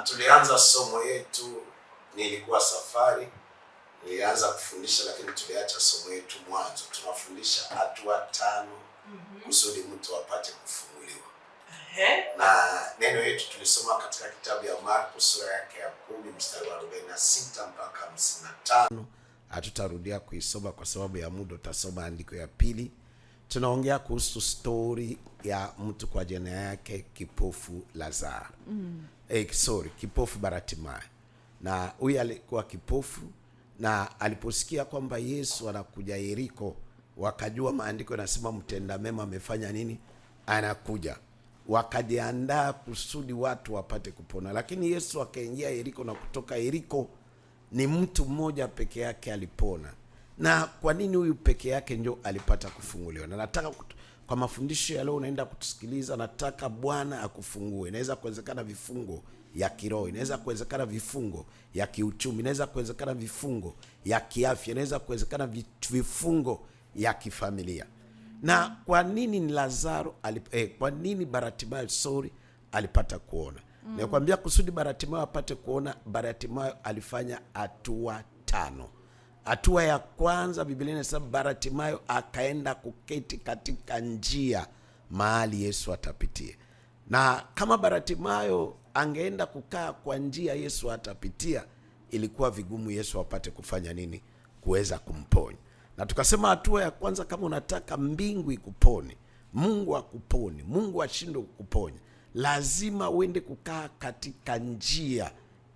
Tulianza somo yetu, nilikuwa safari, nilianza kufundisha lakini tuliacha somo yetu mwanzo. Tunafundisha hatua 5 kusudi mtu apate kufunguliwa. Na neno yetu tulisoma katika kitabu ya Marko sura yake ya 10 mstari wa 46 mpaka 55. Hatutarudia kuisoma kwa sababu ya muda, utasoma andiko ya pili. Tunaongea kuhusu story ya mtu kwa jina yake kipofu Lazaro. Kipofu Bartimayo. Na huyu alikuwa kipofu, na aliposikia kwamba Yesu anakuja Yeriko, wakajua maandiko yanasema mtenda mema amefanya nini? Anakuja. Wakajiandaa kusudi watu wapate kupona. Lakini Yesu akaingia Yeriko, na kutoka Yeriko ni mtu mmoja peke yake alipona. Na kwa nini huyu peke yake ndio alipata kufunguliwa? Na nataka kwa mafundisho ya leo unaenda kutusikiliza, nataka Bwana akufungue. Inaweza kuwezekana vifungo ya kiroho, inaweza kuwezekana vifungo ya kiuchumi, inaweza kuwezekana vifungo ya kiafya, inaweza kuwezekana vifungo ya kifamilia. Na kwa nini ni Lazaro kwa nini Bartimayo alipata kuona? Nakwambia kusudi Bartimayo apate kuona, Bartimayo alifanya hatua 5. Hatua ya kwanza, Biblia inasema Bartimayo akaenda kuketi katika njia mahali Yesu atapitia. Na kama Bartimayo angeenda kukaa kwa njia Yesu atapitia, ilikuwa vigumu Yesu apate kufanya nini? Kuweza kumponya. Na tukasema hatua ya kwanza, kama unataka mbingu ikupone, Mungu akupone, Mungu ashinde kukuponya, lazima uende kukaa katika njia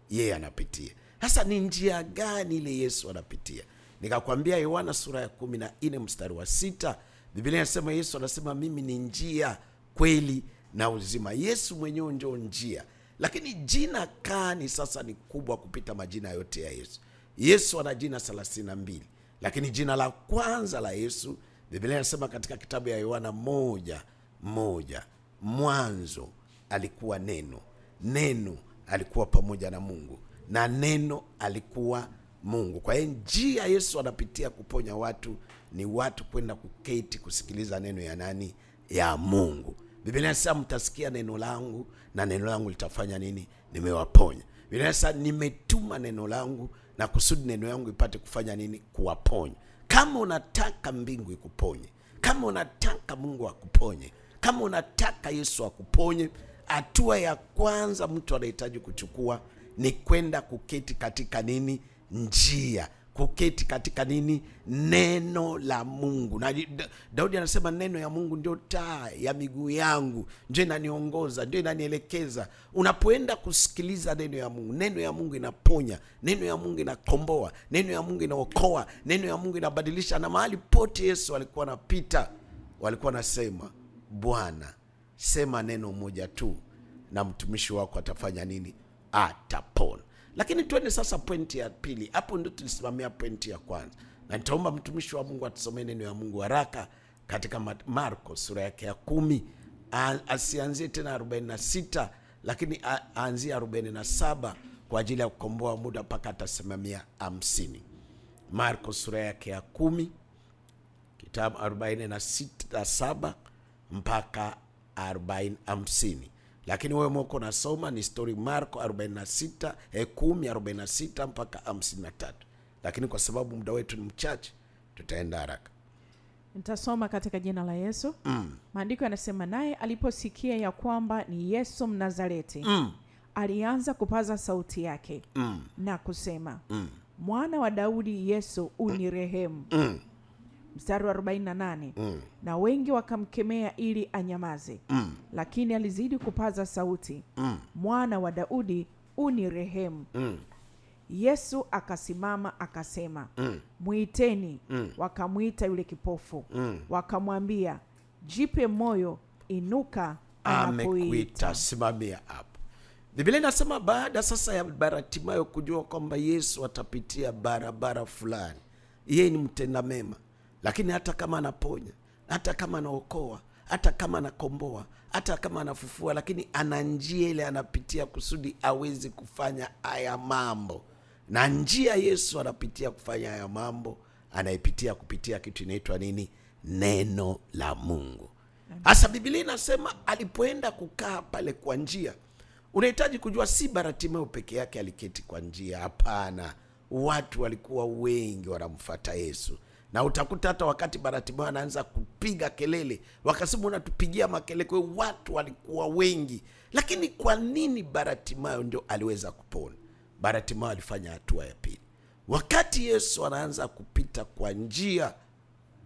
yeye anapitia. Sasa ni njia gani ile Yesu anapitia? Nikakwambia Yohana sura ya 14 mstari wa 6, Biblia inasema Yesu anasema mimi ni njia, kweli na uzima. Yesu mwenyewe ndio njia. Lakini jina kani sasa ni kubwa kupita majina yote ya Yesu. Yesu ana jina 32. Lakini jina la kwanza la Yesu, Biblia inasema katika kitabu ya Yohana 1:1, mwanzo alikuwa neno, neno alikuwa pamoja na Mungu, na neno alikuwa Mungu. Kwa hiyo njia Yesu anapitia kuponya watu ni watu kwenda kuketi kusikiliza neno ya nani? Ya Mungu. Biblia inasema mtasikia neno langu na neno langu litafanya nini? Nimewaponya. Biblia inasema nimetuma neno langu na kusudi neno yangu ipate kufanya nini? Kuwaponya. Kama unataka mbingu ikuponye, kama unataka Mungu akuponye, kama unataka Yesu akuponye, hatua ya kwanza mtu anahitaji kuchukua ni kwenda kuketi katika nini? Njia. Kuketi katika nini? Neno la Mungu. Na Daudi anasema neno ya Mungu ndio taa ya miguu yangu, ndio inaniongoza, ndio inanielekeza. Unapoenda kusikiliza neno ya Mungu, neno ya Mungu inaponya, neno ya Mungu inakomboa, neno ya Mungu inaokoa, neno ya Mungu inabadilisha. Na mahali pote Yesu alikuwa anapita, walikuwa nasema, Bwana, sema neno moja tu na mtumishi wako atafanya nini? Atapona. Lakini tuende sasa pointi ya pili. Hapo ndio tulisimamia pointi ya kwanza. Na nitaomba mtumishi wa Mungu atusomee neno ya Mungu haraka katika Marko sura yake ya 10. Asianzie tena 46, lakini aanzie 47 kwa ajili ya kukomboa muda mpaka atasimamia 50. Marko sura yake ya 10, kitabu 47 mpaka 50. Lakini wewe mwoko nasoma ni story Marko 46 mpaka 53. Lakini kwa sababu muda wetu ni mchache, tutaenda haraka. Nitasoma katika jina la Yesu. Maandiko yanasema naye aliposikia ya kwamba ni Yesu Mnazareti, alianza kupaza sauti yake na kusema, Mwana wa Daudi, Yesu unirehemu. Mstari wa 48, na wengi wakamkemea ili anyamaze, lakini alizidi kupaza sauti, Mwana wa Daudi unirehemu. Yesu akasimama akasema, muiteni. Wakamwita yule kipofu, wakamwambia, jipe moyo, inuka, anakuita. Simamia hapo. Biblia inasema baada sasa ya Bartimayo kujua kwamba Yesu atapitia barabara fulani, yeye ni mtenda mema, lakini hata kama anaponya, hata kama anaokoa, hata kama anakomboa, hata kama anafufua, lakini ana njia ile anapitia kusudi awezi kufanya haya mambo. Na njia Yesu anapitia kufanya haya mambo, anaipitia kupitia kitu inaitwa nini? Neno la Mungu. Hasa Biblia inasema alipoenda kukaa pale kwa njia, Unahitaji kujua si Bartimayo peke yake aliketi kwa njia, hapana. Watu walikuwa wengi wanamfuata Yesu. Na utakuta hata wakati Bartimayo anaanza kupiga kelele, wakasema unatupigia makelele. Kwa watu walikuwa wengi. Lakini kwa nini Bartimayo ndio aliweza kupona? Bartimayo alifanya hatua ya pili. Wakati Yesu anaanza kupita kwa njia,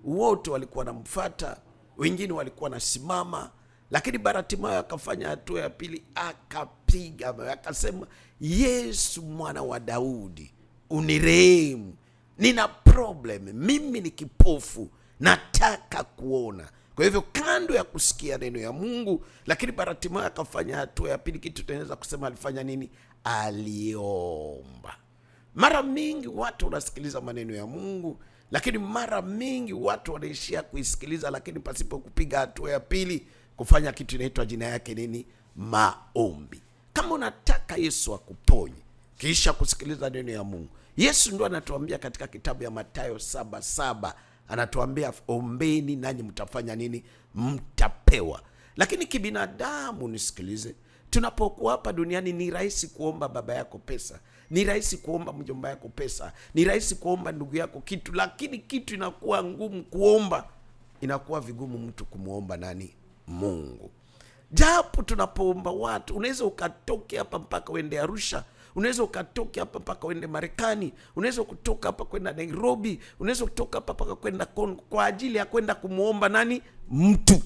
wote walikuwa wanamfuata, wengine walikuwa nasimama, lakini Bartimayo akafanya hatua ya pili, akapiga, akasema, Yesu mwana wa Daudi, unirehemu, nina problem, mimi ni kipofu, nataka kuona. Kwa hivyo kando ya kusikia neno ya Mungu, lakini Bartimayo akafanya hatua ya pili. Kitu tunaweza kusema alifanya nini? Aliomba. Mara mingi watu wanasikiliza maneno ya Mungu, lakini mara mingi watu wanaishia kuisikiliza, lakini pasipo kupiga hatua ya pili, kufanya kitu inaitwa jina yake nini? Maombi. Kama unataka Yesu akuponye, kisha kusikiliza neno ya Mungu. Yesu ndo anatuambia katika kitabu ya Mathayo 7:7, anatuambia ombeni nanyi mtafanya nini? Mtapewa. Lakini kibinadamu, nisikilize, tunapokuwa hapa duniani ni rahisi kuomba baba yako pesa, ni rahisi kuomba mjomba yako pesa, ni rahisi kuomba ndugu yako kitu, lakini kitu inakuwa ngumu kuomba, inakuwa vigumu mtu kumuomba nani? Mungu. Japo tunapoomba watu, unaweza ukatoke hapa mpaka uende Arusha, unaweza ukatoke hapa mpaka uende Marekani, unaweza kutoka hapa kwenda Nairobi, unaweza kutoka hapa mpaka kwenda Kongo kwa ajili ya kwenda kumuomba nani? Mtu.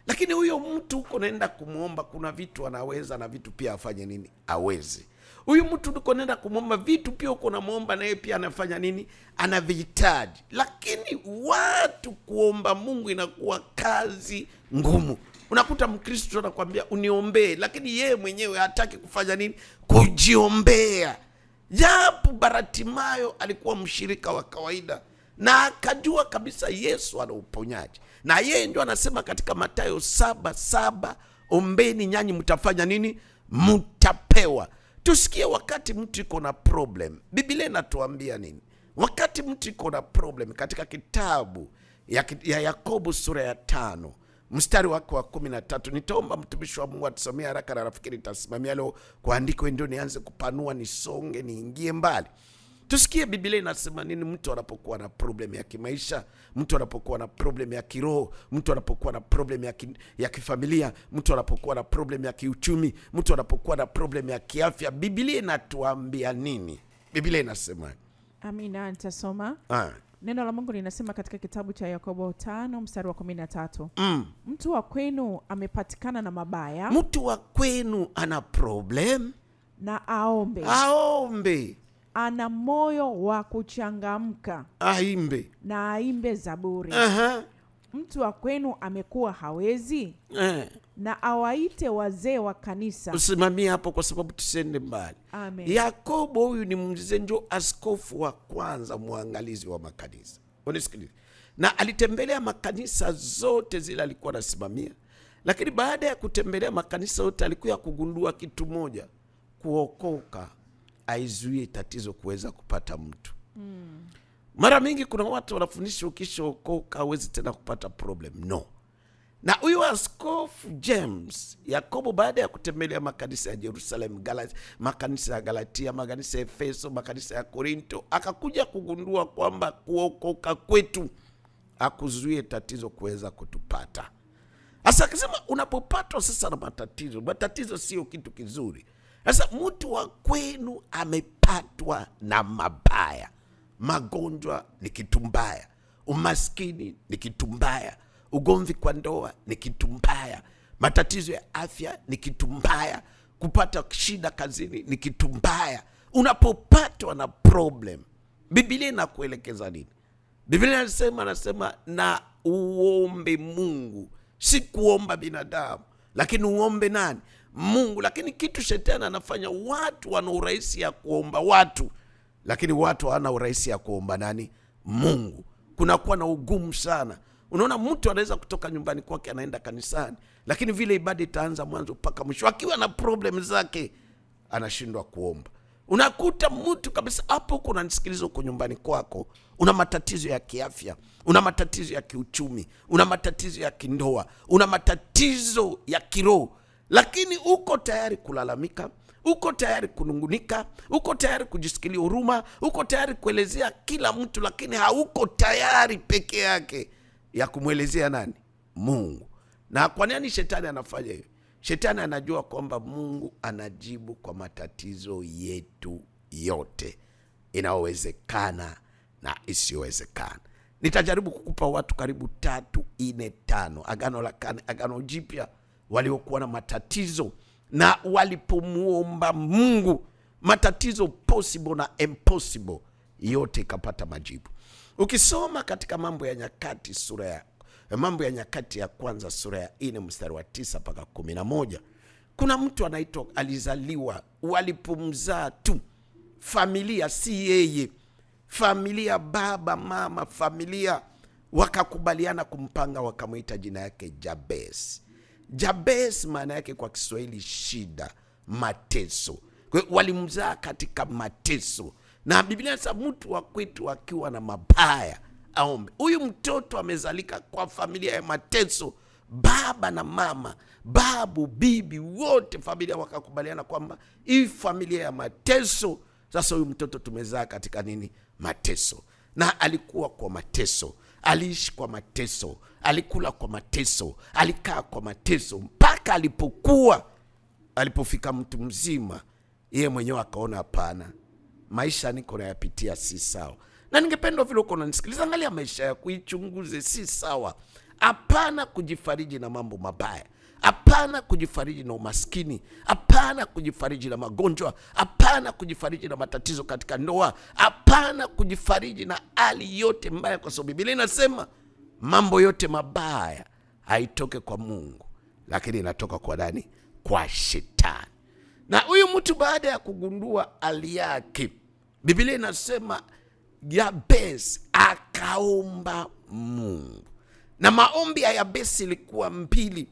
Lakini huyo mtu uko naenda kumuomba, kuna vitu anaweza na vitu pia afanye nini? Awezi. Huyu mtu uko naenda kumuomba vitu pia uko na muomba naye pia anafanya nini? Anavihitaji. Lakini watu kuomba Mungu inakuwa kazi ngumu. Unakuta Mkristo anakuambia uniombee, lakini yeye mwenyewe hataki kufanya nini? Kujiombea. Japo Bartimayo alikuwa mshirika wa kawaida na akajua kabisa Yesu ana uponyaji. Na yeye ndio anasema katika Mathayo 7:7, ombeni nyanyi mtafanya nini? Mtapewa. Tusikie wakati mtu iko na problem, Biblia inatuambia nini? Wakati mtu iko na problem, katika kitabu ya Yakobo sura ya 5 mstari wake wa 13, nitaomba mtumishi wa Mungu atusomee haraka, na rafiki nitasimamia leo kwa andiko ndio nianze kupanua, nisonge niingie mbali. Tusikie Biblia inasema nini mtu anapokuwa na problem ya kimaisha, mtu anapokuwa na problem ya kiroho, mtu anapokuwa na problem ya kifamilia, mtu anapokuwa na problem ya kiuchumi, mtu anapokuwa na problem ya kiafya. Biblia inatuambia nini? Biblia inasema. Amina, nitasoma. Neno la Mungu linasema katika kitabu cha Yakobo 5 mstari wa 13. Mtu wa kwenu amepatikana na mabaya. Mtu wa kwenu ana problem na aombe. Aombe. Ana moyo wa kuchangamka, aimbe. Na aimbe zaburi. Mtu wa kwenu amekuwa hawezi, na awaite wazee wa kanisa. Usimamie hapo kwa sababu tusende mbali. Amen. Yakobo huyu ni mzee, ndio askofu wa kwanza muangalizi wa makanisa. Unisikilize. Na alitembelea makanisa zote zile alikuwa anasimamia. Lakini baada ya kutembelea makanisa yote alikuwa kugundua kitu moja: kuokoka aizuie tatizo kuweza kupata mtu. Mara mingi kuna watu wanafundisha ukishaokoka hauwezi tena kupata problem. No. Na huyu askofu James Yakobo, baada ya kutembelea makanisa ya Jerusalem, makanisa ya Galatia, makanisa ya Efeso, makanisa ya Korinto, akakuja kugundua kwamba kuokoka kwetu akuzuie tatizo kuweza kutupata. Sasa akisema unapopatwa sasa na matatizo sio kitu kizuri. Sasa mtu wa kwenu amepatwa na mabaya. Magonjwa ni kitu mbaya, umaskini ni kitu mbaya, ugomvi kwa ndoa ni kitu mbaya, matatizo ya afya ni kitu mbaya, kupata shida kazini ni kitu mbaya. Unapopatwa na problem, Biblia inakuelekeza nini? Biblia anasema na uombe Mungu, si kuomba binadamu, lakini uombe nani? Mungu. Lakini kitu shetani anafanya, watu wana urahisi ya kuomba watu, lakini watu hawana urahisi ya kuomba nani? Mungu. Kunakuwa na ugumu sana. Unaona mtu anaweza kutoka nyumbani kwake anaenda kanisani, lakini vile ibada itaanza mwanzo mpaka mwisho, akiwa na problem zake anashindwa kuomba. Unakuta mtu kabisa hapo uko unanisikiliza uko nyumbani kwako, una matatizo ya kiafya, una matatizo ya kiuchumi, una matatizo ya kindoa, una matatizo ya kiroho, lakini uko tayari kulalamika, uko tayari kunungunika, uko tayari kujisikilia huruma, uko tayari kuelezea kila mtu, lakini hauko tayari peke yake ya kumwelezea nani? Mungu. Na kwa nini shetani anafanya hivyo? Shetani anajua kwamba Mungu anajibu kwa matatizo yetu yote, inayowezekana na isiyowezekana. Nitajaribu kukupa watu karibu 3, 4, 5 Agano la Kale, Agano Jipya, waliokuwa na matatizo na walipomuomba Mungu, matatizo possible na impossible yote ikapata majibu. Ukisoma katika Mambo ya Nyakati ya kwanza sura ya 4 mstari wa 9 mpaka 11, kuna mtu anaitwa, alizaliwa, walipomzaa tu, familia si yeye, familia, baba, mama, familia wakakubaliana kumpanga, wakamuita jina yake Jabez. Jabez maana yake kwa Kiswahili shida, mateso. Kwa hiyo walimzaa katika mateso. Na Biblia inasema mtu wa kwetu akiwa na mabaya aombe. Huyu mtoto amezalika kwa familia ya mateso. Baba na mama, babu, bibi, wote familia wakakubaliana kwamba hii familia ya mateso, sasa huyu mtoto tumezaa katika nini? Mateso. Na alikuwa kwa mateso, aliishi kwa mateso, alikula kwa mateso, alikaa kwa mateso, mpaka alipofika mtu mzima, yeye mwenyewe akaona hapana, maisha niko nayapitia si sawa. Na ningependa vile uko unanisikiliza, angalia maisha yako, ichunguze, si sawa. Hapana kujifariji na mambo mabaya, hapana kujifariji na umaskini, hapana kujifariji na magonjwa, hapana kujifariji na matatizo katika ndoa, hapana kujifariji na hali yote mbaya, kwa sababu Biblia inasema mambo yote mabaya haitoke kwa Mungu, lakini inatoka kwa nani? Kwa Shetani. Na huyu mtu baada ya kugundua hali yake, Biblia inasema Yabez akaomba Mungu. Na maombi ya Yabez ilikuwa 2.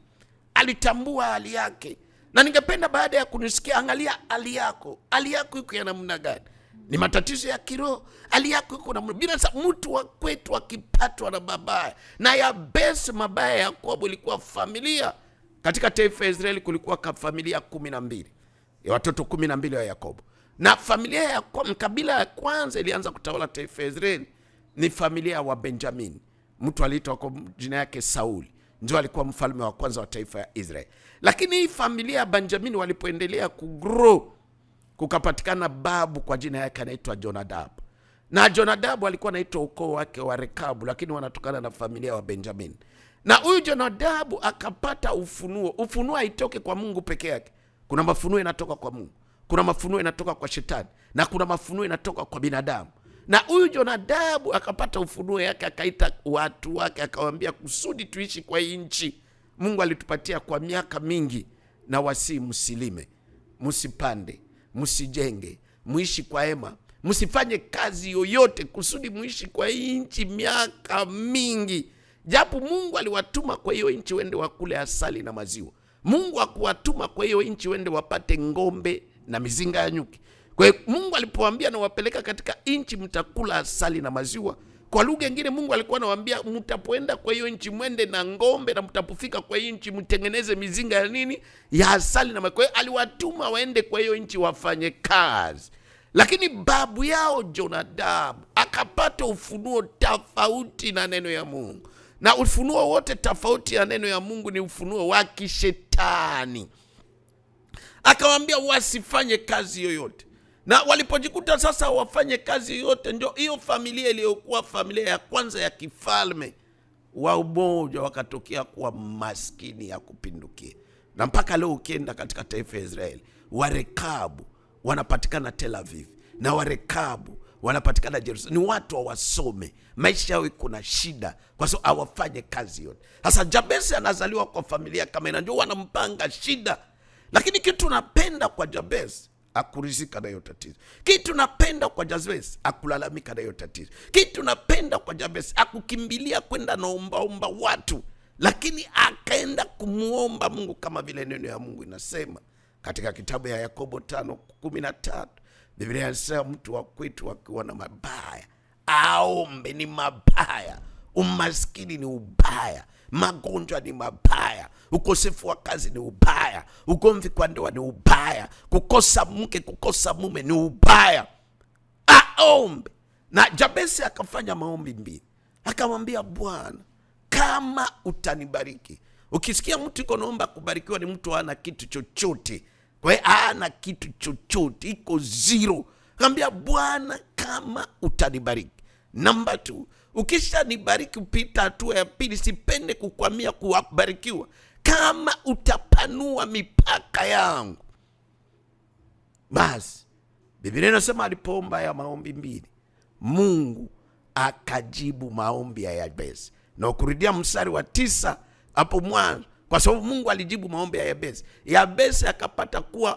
Alitambua hali yake. Na ningependa baada ya kunisikia, angalia hali yako. Hali yako iko ya namna gani? Ni matatizo ya kiroho? Hali yako iko namna? Bila mtu wa kwetu akipatwa na mabaya. Na Yabez, mabaya ya Yakobo ilikuwa familia. Katika taifa ya Israeli kulikuwa familia 12. Ya watoto 12 wa Yakobo. Na familia ya kabila ya kwanza ilianza kutawala taifa ya Israeli ni familia wa Benjamin. Mtu aliitwa kwa jina yake Sauli, ndio alikuwa mfalme wa kwanza wa taifa ya Israeli. Lakini hii familia ya Benjamin walipoendelea kugrow, kukapatikana babu kwa jina yake anaitwa Jonadab. Na Jonadab alikuwa anaitwa ukoo wake wa Rekabu, lakini wanatokana na familia wa Benjamin. Na huyu Jonadab akapata ufunuo. Ufunuo haitoke kwa Mungu peke yake. Kuna mafunuo yanatoka kwa Mungu, kuna mafunuo yanatoka kwa Shetani, na kuna mafunuo yanatoka kwa binadamu. Na huyu Jonadabu akapata ufunuo yake, akaita watu wake akawaambia, kusudi tuishi kwa hii nchi Mungu alitupatia kwa miaka mingi, na msilime, msipande, msijenge, muishi kwa hema, msifanye kazi yoyote, kusudi muishi kwa hii nchi miaka mingi. Japo Mungu aliwatuma kwa hiyo nchi wende wakule asali na maziwa. Mungu hakuwatuma kwa hiyo nchi wende wapate ngombe na mizinga ya nyuki. Kwa hiyo Mungu alipowaambia na wapeleka katika nchi mtakula asali na maziwa, kwa lugha nyingine Mungu alikuwa anawaambia mtapoenda kwa hiyo nchi mwende na ngombe, na mtapofika kwa hiyo nchi mtengeneze mizinga ya nini? Ya asali na maziwa. Kwa hiyo aliwatuma waende kwa hiyo nchi wafanye kazi. Lakini babu yao Jonadab akapata ufunuo tofauti na neno ya Mungu. Na ufunuo wote tofauti ya neno ya Mungu ni ufunuo wa kishetani. Akawaambia wasifanye kazi yoyote. Na walipojikuta sasa wafanye kazi yoyote, ndio hiyo familia iliyokuwa familia ya kwanza ya kifalme wa umoja wakatokea kuwa maskini ya kupindukia. Na mpaka leo ukienda katika taifa ya Israeli, Warekabu wanapatikana Tel Aviv, na Warekabu wanapatikana Jerusalem. Ni watu hawasome, maisha yao kuna shida kwa sababu hawafanye kazi yote. Sasa Jabez anazaliwa kwa familia kama ina, ndio wanampanga shida. Lakini kitu napenda kwa Jabez, akurizika na hiyo tatizo. Kitu napenda kwa Jabez, akulalamika na hiyo tatizo. Kitu napenda kwa Jabez, akukimbilia kwenda naomba watu, lakini akaenda kumuomba Mungu kama vile neno ya Mungu inasema katika kitabu ya Yakobo 5:13. Biblia inasema mtu wa kwetu akiwa na mabaya aombe. Ni mabaya, umaskini ni ubaya, Magonjwa ni mabaya, ukosefu wa kazi ni ubaya, ugomvi kwa ndoa ni ubaya, kukosa mke, kukosa mume ni ubaya. Aombe. Na Jabesi akafanya maombi 2. Akamwambia Bwana, kama utanibariki. Ukisikia mtu iko naomba kubarikiwa ni mtu hana kitu chochote. Kwa hiyo hana kitu chochote, iko zero. Akamwambia Bwana, kama utanibariki. Number 2, ukisha nibariki upita hatua ya pili, sipende kukwamia kubarikiwa. Kama utapanua mipaka yangu. Basi Biblia inasema alipoomba ya maombi 2, Mungu akajibu maombi ya Yabesi. Na ukurudia mstari wa 9 hapo mwanzo, kwa sababu Mungu alijibu maombi ya Yabesi. Yabesi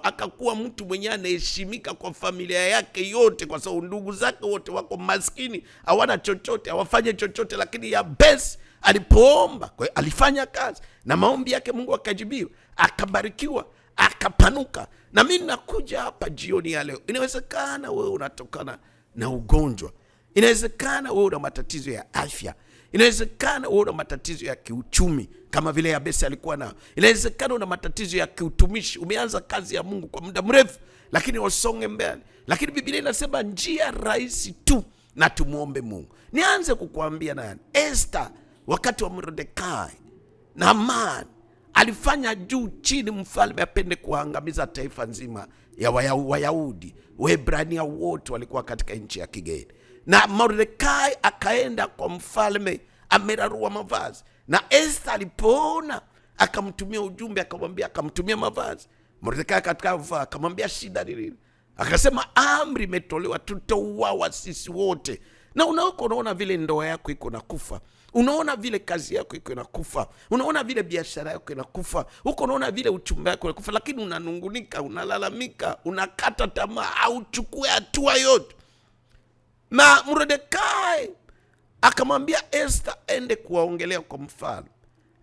akakuwa mtu mwenye anaheshimika kwa familia yake yote, kwa sababu ndugu zake wote wako maskini, hawana chochote, hawafanye chochote. Lakini Yabesi alipoomba, kwa alifanya kazi, na maombi yake Mungu akajibiwa, akabarikiwa, akapanuka. Na mimi nakuja hapa jioni ya leo, inawezekana wewe unatokana na ugonjwa, inawezekana wewe una matatizo ya afya, inawezekana wewe una matatizo ya kiuchumi kama vile Yabesi alikuwa nao, inawezekana una matatizo ya kiutumishi, umeanza kazi ya Mungu kwa muda mrefu lakini usonge mbele. Lakini Biblia inasema njia rahisi tu na tumuombe Mungu. Nianze kukuambia nani? Esther wakati wa Mordekai na Haman alifanya juu chini mfalme apende kuangamiza taifa nzima ya Wayahudi. Waebrania wote walikuwa katika nchi ya kigeni. Na Mordekai akaenda kwa mfalme amerarua mavazi. Na Esther alipoona akamtumia ujumbe, akamwambia, akamtumia mavazi. Mordekai katika vaa akamwambia shida ni nini? Akasema amri imetolewa, tutauawa sisi wote. Na unaona vile ndoa yako iko nakufa, unaona vile kazi yako iko inakufa, unaona vile biashara yako inakufa, unaona vile uchumba wako inakufa, lakini unanungunika, unalalamika, unakata tamaa, au chukue hatua yote. Na Mordekai akamwambia Esther ende kuwaongelea kwa mfalme.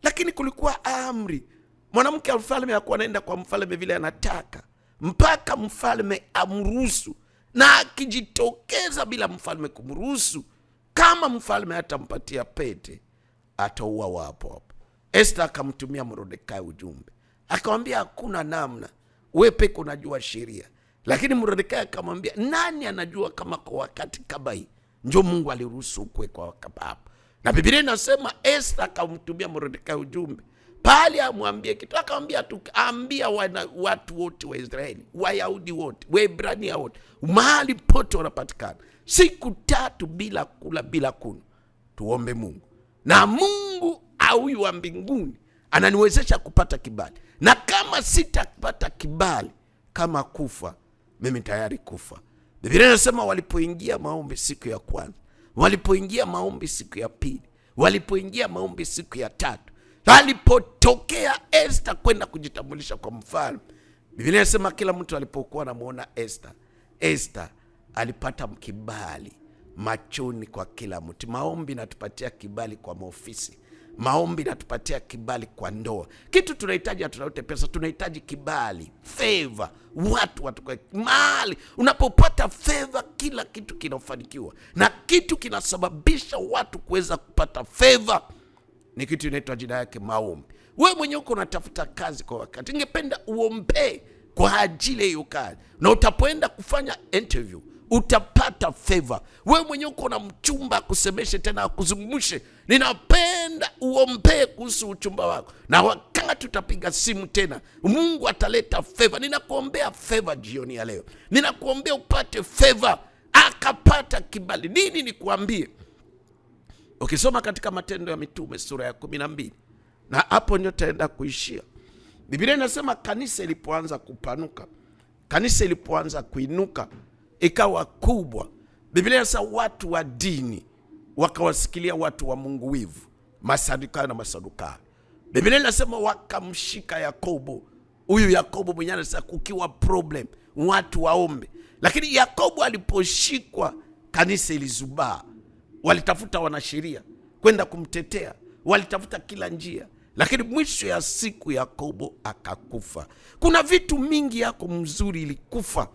Lakini kulikuwa amri, mwanamke wa mfalme hakuwa anaenda kwa mfalme vile anataka, mpaka mfalme amruhusu. Na akijitokeza bila mfalme kumruhusu, kama mfalme hatampatia pete, atauawa hapo hapo. Esther akamtumia Mordekai ujumbe, akamwambia hakuna namna, wewe peke unajua sheria. Lakini Mordekai akamwambia nani anajua kama kwa wakati kama hii ndio Mungu aliruhusu ukwe kwa wakati hapo. Na Biblia inasema Esther akamtumia Mordekai ujumbe, pali amwambie kitu, akamwambia tu ambia watu wote wa Israeli, Wayahudi wote, Waebrania wote, mahali pote wanapatikana, siku 3 bila kula bila kunywa, tuombe Mungu. Na Mungu huyu wa mbinguni ananiwezesha kupata kibali. Na kama sitapata kibali kama kufa, mimi tayari kufa. Biblia inasema walipoingia maombi siku ya kwanza, walipoingia maombi siku ya pili, walipoingia maombi siku ya 3, alipotokea Esther kwenda kujitambulisha kwa mfalme, Biblia inasema kila mtu alipokuwa anamuona Esther alipata kibali machoni kwa kila mtu. Maombi natupatia kibali kwa maofisi, maombi natupatia kibali kwa ndoa. Kitu tunahitaji, hatunaote pesa, tunahitaji kibali, favor. Watu kwa mali, unapopata favor kila kitu kinafanikiwa. Na kitu kinasababisha watu kuweza kupata favor ni kitu inaitwa jina yake maombi. Wewe mwenyewe uko unatafuta kazi kwa wakati, ningependa uombe kwa ajili hiyo kazi, na utapoenda kufanya interview utapata favor. Wewe mwenyewe uko na mchumba kusemeshe tena kuzungumshe, ninapenda uombe kuhusu uchumba wako, na wakati utapiga simu tena Mungu ataleta favor. Ninakuombea favor jioni ya leo, ninakuombea upate favor, akapata kibali. Nini nikuambie? Ukisoma katika Matendo ya Mitume sura ya 12, na hapo ndio taenda kuishia. Biblia inasema kanisa ilipoanza kupanuka, kanisa ilipoanza kuinuka ikawa kubwa, Biblia inasema watu wa dini wakawasikilia watu wa Mungu wivu, Masadukayo na Masadukayo. Biblia inasema wakamshika Yakobo. Huyu Yakobo mwenyewe anasema kukiwa problem watu waombe. Lakini Yakobo aliposhikwa, kanisa ilizubaa. Walitafuta wanasheria kwenda kumtetea, walitafuta kila njia, lakini mwisho ya siku Yakobo akakufa. Kuna vitu mingi yako mzuri ilikufa,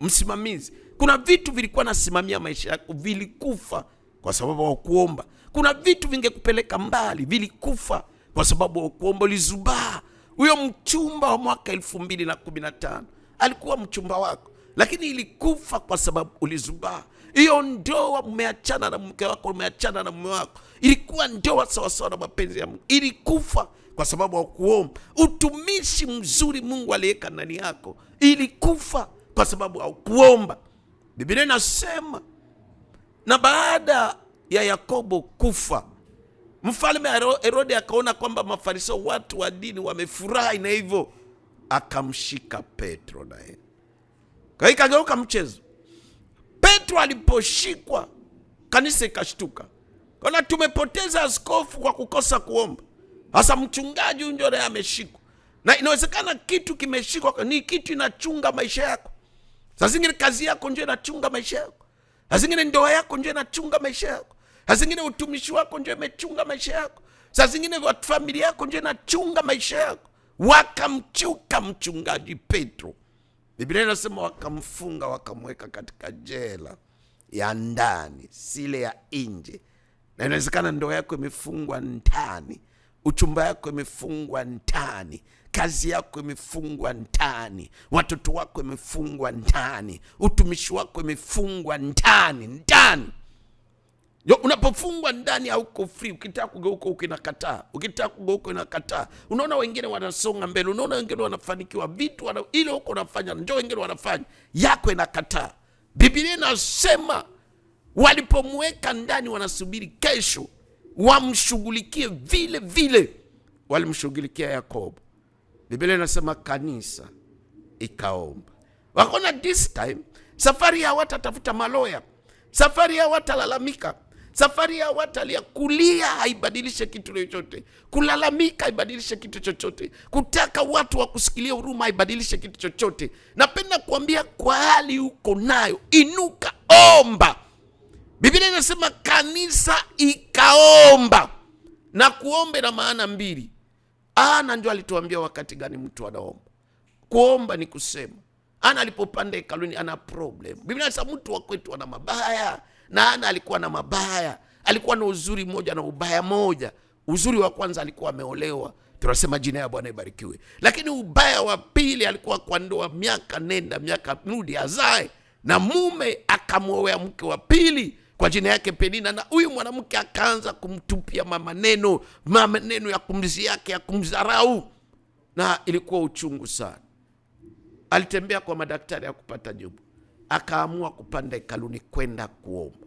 msimamizi. Kuna vitu vilikuwa nasimamia maisha yako vilikufa kwa sababu wa kuomba. Kuna vitu vingekupeleka mbali, vilikufa kwa sababu wa kuomba. Ulizubaa. Huyo mchumba wa mwaka 2015 alikuwa mchumba wako, lakini ilikufa kwa sababu ulizubaa. Hiyo ndoa, umeachana na mke wako, umeachana na mume wako, ilikuwa ndoa sawa sawa na mapenzi ya Mungu, ilikufa kwa sababu wa kuomba. Utumishi mzuri Mungu aliweka ndani yako, ilikufa kwa sababu wa kuomba. Biblia inasema, na baada ya Yakobo kufa, Mfalme Herode akaona kwamba Mafarisayo, watu wa dini, wamefurahi, na hivyo akamshika Petro naye. Kwa hiyo kageuka mchezo. Petro aliposhikwa, kanisa ikashtuka. Kana tumepoteza askofu kwa kukosa kuomba. Hasa mchungaji ndio naye ameshikwa. Na inawezekana kitu kimeshikwa ni kitu inachunga maisha yako. Sasa zingine kazi yako ndio inachunga maisha yako. Sasa zingine ndoa yako ndio inachunga maisha yako. Sasa zingine utumishi wako ndio imechunga maisha yako. Sasa zingine familia yako ndio inachunga maisha yako. Wakamchuka mchungaji Petro. Biblia inasema wakamfunga, wakamweka katika jela ya ndani, sile ya nje. Na inawezekana ndoa yako imefungwa ndani, uchumba yako imefungwa ndani, kazi yako imefungwa ndani, watoto wako imefungwa ndani, utumishi wako imefungwa ndani. Unapofungwa ndani hauko free. Ukitaka kugeuka ukinakataa, ukitaka kugeuka unakataa. Unaona wengine wanasonga mbele, unaona wengine wanafanikiwa, vitu ile huko unafanya ndio wengine wanafanya, yako inakataa. Biblia inasema walipomweka ndani, wanasubiri kesho wamshughulikie vile vile walimshughulikia Yakobo. Biblia inasema kanisa ikaomba. Wakaona this time safari ya hawatatafuta maloya, safari ya hawatalalamika, safari ya hawatalia. Kulia haibadilishe kitu chochote, kulalamika haibadilishe kitu chochote, kutaka watu wakusikilie huruma haibadilishe kitu chochote. Napenda kuambia, kwa hali uko nayo, inuka, omba. Biblia inasema kanisa ikaomba. Na kuomba na maana mbili. Ana ndio alituambia wakati gani mtu anaomba. Kuomba ni kusema. Ana alipopanda hekaluni ana problem. Biblia inasema mtu wa kwetu ana mabaya, na Ana alikuwa na mabaya. Alikuwa na uzuri moja na ubaya moja. Uzuri wa kwanza alikuwa ameolewa, tunasema jina ya Bwana ibarikiwe. Lakini ubaya wa pili, alikuwa kwa ndoa miaka nenda miaka rudi azae, na mume akamwoa mke wa pili kwa jina yake Penina, na huyu mwanamke akaanza kumtupia maneno ya kumzi yake, ya kumdharau, na ilikuwa uchungu sana. Alitembea kwa madaktari ya kupata jibu, akaamua kupanda hekaluni kwenda kuomba.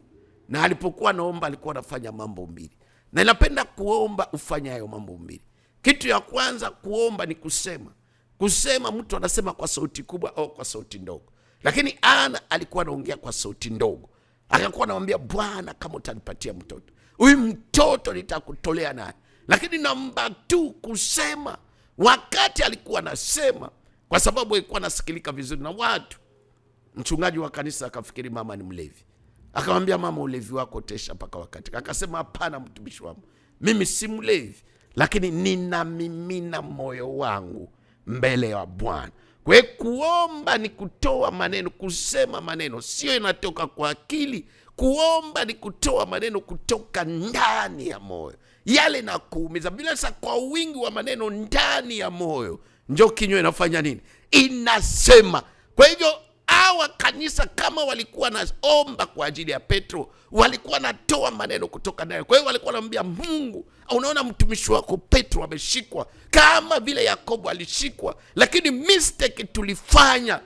Na alipokuwa naomba alikuwa anafanya mambo mbili, na ninapenda kuomba ufanye hayo mambo mbili. Kitu ya kwanza, kuomba ni kusema. Mtu anasema kwa sauti kubwa au kwa sauti ndogo, lakini Ana alikuwa anaongea kwa sauti ndogo. Akakuwa anamwambia, Bwana, kama utanipatia mtoto, huyu mtoto nitakutolea naye. Lakini namba 2, kusema. Wakati alikuwa anasema, kwa sababu alikuwa anasikilika vizuri na watu, mchungaji wa kanisa akafikiri mama ni mlevi. Akamwambia, mama, ulevi wako tesha mpaka wakati. Akasema, hapana mtumishi wangu, mimi si mlevi, lakini ninamimina moyo wangu mbele ya Bwana. Kwa kuomba ni kutoa maneno, kusema maneno, sio inatoka kwa akili. Kuomba ni kutoa maneno kutoka ndani ya moyo, yale na kuumiza. Bila sasa, kwa wingi wa maneno ndani ya moyo, njoo kinywa inafanya nini? Inasema. Kwa hivyo hawa kanisa kama walikuwa naomba kwa ajili ya Petro, walikuwa natoa maneno kutoka ndani. Kwa hiyo walikuwa wanamwambia Mungu, unaona mtumishi wako Petro ameshikwa kama vile Yakobo alishikwa, lakini mistake tulifanya,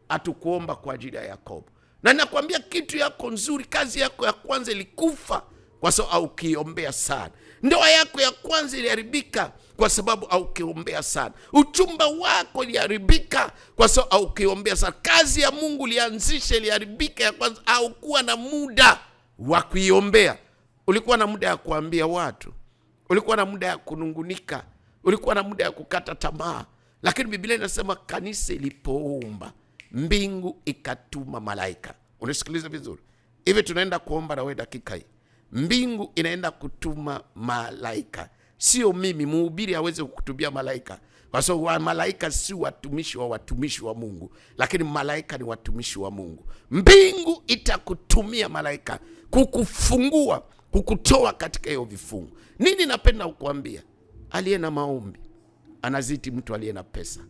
hatukuomba kwa ajili ya Yakobo. Na nakwambia kitu yako nzuri, kazi yako ya kwanza ilikufa kwa sababu haukiombea sana. Ndoa yako ya kwanza iliharibika kwa sababu haukiombea sana. Uchumba wako iliharibika kwa sababu haukiombea sana. Kazi ya Mungu lianzisha iliharibika ya kwanza, haukuwa na muda wa kuiombea. Ulikuwa na muda ya kuambia watu, ulikuwa na muda ya kunungunika, ulikuwa na muda ya kukata tamaa. Lakini Biblia inasema kanisa ilipoomba, mbingu ikatuma malaika. Unisikilize vizuri. Hivi tunaenda kuomba na wewe dakika hii, mbingu inaenda kutuma malaika. Sio mimi mhubiri aweze kukutubia malaika. Kwa sababu malaika si watumishi wa Mungu, lakini malaika ni watumishi wa Mungu. Mbingu itakutumia malaika kukufungua, kukutoa katika hiyo vifungu. Nini napenda kukuambia? Aliye na maombi anazidi mtu aliye na pesa.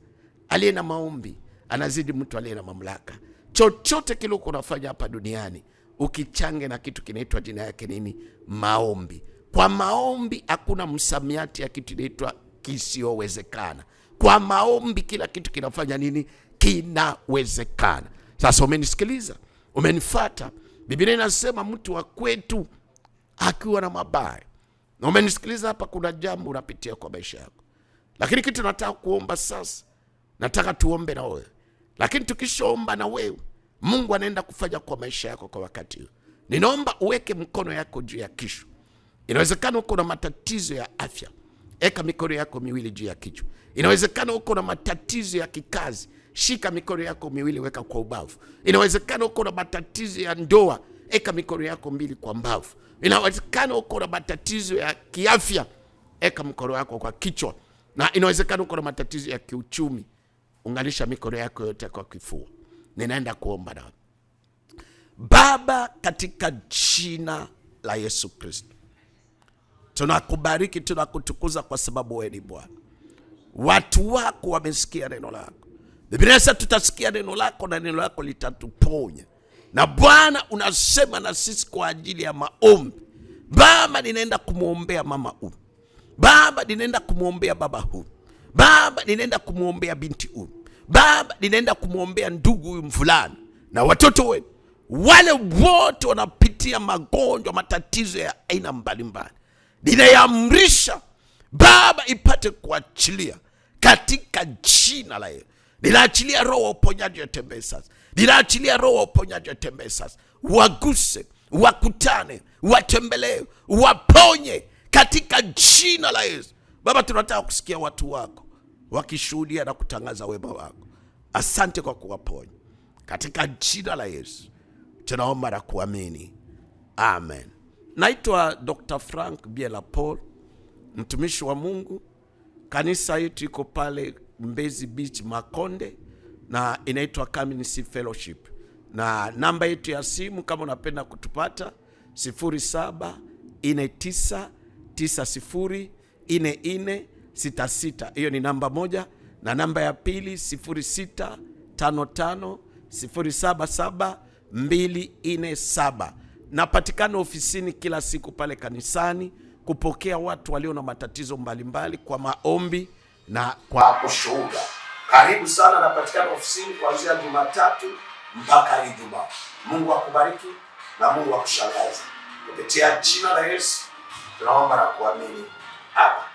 Aliye na maombi anazidi mtu aliye na mamlaka. Chochote kile uko unafanya hapa duniani, ukichange na kitu kinaitwa jina yake nini? Maombi. Kwa maombi hakuna msamiati ya kitu inaitwa kisiowezekana. Kwa maombi kila kitu kinafanya nini? Kinawezekana. Sasa umenisikiliza, umenifuata. Biblia inasema mtu wa kwetu akiwa na mabaya. Na umenisikiliza hapa, kuna jambo unapitia kwa maisha yako. Lakini kitu nataka kuomba sasa, nataka tuombe na wewe. Lakini tukishaomba na wewe, Mungu anaenda kufanya kwa maisha yako kwa wakati huu. Ninaomba uweke mkono yako juu ya kichwa. Inawezekana uko na matatizo ya afya, eka mikono yako miwili juu ya kichwa. Inawezekana uko na matatizo ya kikazi, shika mikono yako miwili weka kwa ubavu. Inawezekana uko na matatizo ya ndoa, eka mikono yako mbili kwa mbavu. Inawezekana uko na matatizo ya kiafya, eka mikono yako kwa kichwa. Na inawezekana uko na matatizo ya kiuchumi, unganisha mikono yako yote kwa kifua. Ninaenda kuomba na Baba, katika jina la Yesu Kristo, tunakubariki, tunakutukuza kwa sababu wewe ni Bwana. Watu wako wamesikia neno lako. Biblia inasema tutasikia neno lako na neno lako litatuponya. Na Bwana unasema na sisi kwa ajili ya maombi. Baba, ninaenda kumuombea mama huyu. Baba, ninaenda kumuombea baba huyu. Baba, ninaenda kumuombea binti huyu. Baba, ninaenda kumuombea ndugu huyu mvulana na watoto wetu. Wale wote wanapitia magonjwa, matatizo ya aina mbalimbali. Ninaamrisha Baba ipate kuachilia katika jina la Yesu. Ninaachilia roho wa uponyaji atembee sasa. Ninaachilia roho wa uponyaji atembee sasa. Waguse, wakutane, watembelee, waponye katika jina la Yesu. Baba, tunataka kusikia watu wako wakishuhudia na kutangaza wema wako. Asante kwa kuwaponya. Katika jina la Yesu tunaomba na kuamini. Amen. Naitwa Dr. Frank Biela Paul, mtumishi wa Mungu. Kanisa yetu iko pale Mbezi Beach Makonde na inaitwa Community Fellowship. Na namba yetu ya simu kama unapenda kutupata 0749904466. Hiyo ni namba moja. Na namba ya pili 0655077247. Napatikana ofisini kila siku pale kanisani kupokea watu walio na matatizo mbalimbali kwa maombi na kwa ushuhuda. Karibu sana, napatikana ofisini kuanzia Jumatatu mpaka Ijumaa. Mungu akubariki na Mungu akushangaze. Kupitia jina la Yesu tunaomba na kuamini. Amen.